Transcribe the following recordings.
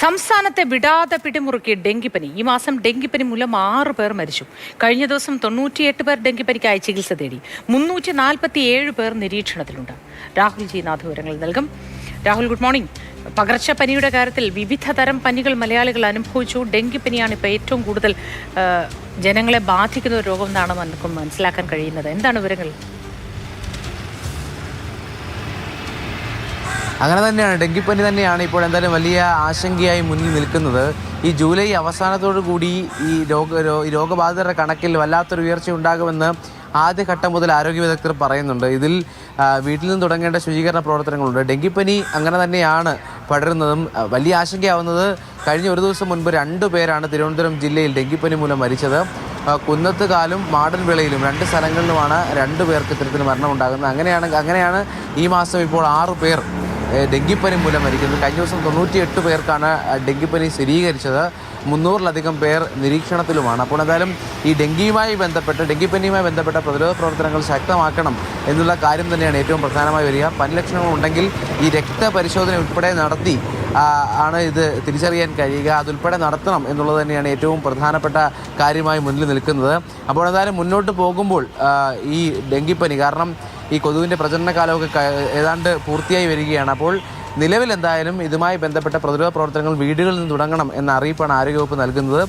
സംസ്ഥാനത്തെ വിടാതെ പിടിമുറുക്കിയ ഡെങ്കിപ്പനി. ഈ മാസം ഡെങ്കിപ്പനി മൂലം 6 പേർ മരിച്ചു. കഴിഞ്ഞ ദിവസം 98 പേർ ഡെങ്കിപ്പനിക്കായി ചികിത്സ തേടി. 347 പേർ നിരീക്ഷണത്തിലുണ്ട്. രാഹുൽ ജി നാഥ് വിവരങ്ങൾ നൽകും. Rahul, good morning. പകർച്ചപ്പനിയുടെ കാര്യത്തിൽ വിവിധ തരം പനികൾ മലയാളികൾ അനുഭവിച്ചു. ഡെങ്കിപ്പനിയാണ് ഇപ്പോൾ ഏറ്റവും കൂടുതൽ ജനങ്ങളെ ബാധിക്കുന്ന ഒരു രോഗം എന്നാണ് നമുക്ക് മനസ്സിലാക്കാൻ കഴിയുന്നത്. എന്താണ് വിവരങ്ങൾ? അങ്ങനെ തന്നെയാണ്, ഡെങ്കിപ്പനി തന്നെയാണ് ഇപ്പോൾ എന്തായാലും വലിയ ആശങ്കയായി മുന്നിൽ നിൽക്കുന്നത്. ഈ ജൂലൈ അവസാനത്തോടു കൂടി ഈ രോഗബാധിതരുടെ കണക്കിൽ വല്ലാത്തൊരു ഉയർച്ച ഉണ്ടാകുമെന്ന് ആദ്യഘട്ടം മുതൽ ആരോഗ്യ വിദഗ്ധർ പറയുന്നുണ്ട്. ഇതിൽ വീട്ടിൽ നിന്ന് തുടങ്ങേണ്ട ശുചീകരണ പ്രവർത്തനങ്ങളുണ്ട്. ഡെങ്കിപ്പനി അങ്ങനെ തന്നെയാണ് പടരുന്നതും. വലിയ ആശങ്കയാവുന്നത് കഴിഞ്ഞ ഒരു ദിവസം മുൻപ് 2 പേരാണ് തിരുവനന്തപുരം ജില്ലയിൽ ഡെങ്കിപ്പനി മൂലം മരിച്ചത്. കുന്നത്തുകാലും മാടൻവിളയിലും 2 സ്ഥലങ്ങളിലുമാണ് 2 പേർക്ക് ഇത്തരത്തിൽ മരണമുണ്ടാകുന്നത്. അങ്ങനെയാണ് ഈ മാസം ഇപ്പോൾ 6 പേർ ഡെങ്കിപ്പനി മൂലം മരിക്കുന്നത്. കഴിഞ്ഞ ദിവസം 98 പേർക്കാണ് ഡെങ്കിപ്പനി സ്ഥിരീകരിച്ചത്. 300-ലധികം പേർ നിരീക്ഷണത്തിലുമാണ്. അപ്പോൾ എന്തായാലും ഈ ഡെങ്കിപ്പനിയുമായി ബന്ധപ്പെട്ട പ്രതിരോധ പ്രവർത്തനങ്ങൾ ശക്തമാക്കണം എന്നുള്ള കാര്യം തന്നെയാണ് ഏറ്റവും പ്രധാനമായി വരിക. പനി ലക്ഷണങ്ങൾ ഉണ്ടെങ്കിൽ ഈ രക്തപരിശോധന ഉൾപ്പെടെ നടത്തി ആണ് ഇത് തിരിച്ചറിയാൻ കഴിയുക. അതുൾപ്പെടെ നടത്തണം എന്നുള്ളത് തന്നെയാണ് ഏറ്റവും പ്രധാനപ്പെട്ട കാര്യമായി മുന്നിൽ നിൽക്കുന്നത്. അപ്പോൾ എന്തായാലും മുന്നോട്ട് പോകുമ്പോൾ ഈ ഡെങ്കിപ്പനി കാരണം ഈ കൊതുവിൻ്റെ പ്രജനനകാലമൊക്കെ ഏതാണ്ട് പൂർത്തിയായി വരികയാണ്. അപ്പോൾ നിലവിൽ എന്തായാലും ഇതുമായി ബന്ധപ്പെട്ട പ്രതിരോധ പ്രവർത്തനങ്ങൾ വീടുകളിൽ നിന്ന് തുടങ്ങണം എന്ന അറിയിപ്പാണ് ആരോഗ്യവകുപ്പ് നൽകുന്നത്.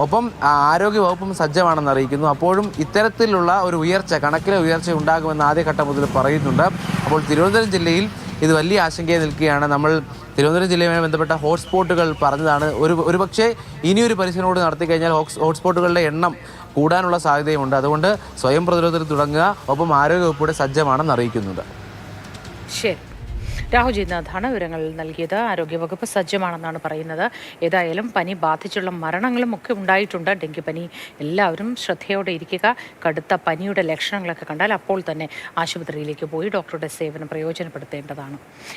ഒപ്പം ആരോഗ്യവകുപ്പും സജ്ജമാണെന്ന് അറിയിക്കുന്നു. അപ്പോഴും ഇത്തരത്തിലുള്ള ഒരു കണക്കിലെ ഉയർച്ച ഉണ്ടാകുമെന്ന് ആദ്യഘട്ടം മുതൽ പറയുന്നുണ്ട്. അപ്പോൾ തിരുവനന്തപുരം ജില്ലയിൽ ഇത് വലിയ ആശങ്കയായി നിൽക്കുകയാണ്. നമ്മൾ തിരുവനന്തപുരം ജില്ലയുമായി ബന്ധപ്പെട്ട ഹോട്ട്സ്പോട്ടുകൾ പറഞ്ഞതാണ്. ഒരുപക്ഷെ ഇനിയൊരു പരിശോധന നടത്തി കഴിഞ്ഞാൽ ഹോട്ട്സ്പോട്ടുകളുടെ എണ്ണം കൂടാനുള്ള സാധ്യതയുമുണ്ട്. അതുകൊണ്ട് സ്വയം പ്രതിരോധത്തിൽ തുടങ്ങുക. ഒപ്പം ആരോഗ്യവകുപ്പ് സജ്ജമാണെന്ന് അറിയിക്കുന്നുണ്ട്. ശരി, രാഹുൽ ജി നാഥാണ് വിവരങ്ങൾ നൽകിയത്. ആരോഗ്യവകുപ്പ് സജ്ജമാണെന്നാണ് പറയുന്നത്. ഏതായാലും പനി ബാധിച്ചുള്ള മരണങ്ങളും ഒക്കെ ഉണ്ടായിട്ടുണ്ട്. ഡെങ്കിപ്പനി എല്ലാവരും ശ്രദ്ധയോടെ ഇരിക്കുക. കടുത്ത പനിയുടെ ലക്ഷണങ്ങളൊക്കെ കണ്ടാൽ അപ്പോൾ തന്നെ ആശുപത്രിയിലേക്ക് പോയി ഡോക്ടറുടെ സേവനം പ്രയോജനപ്പെടുത്തേണ്ടതാണ്.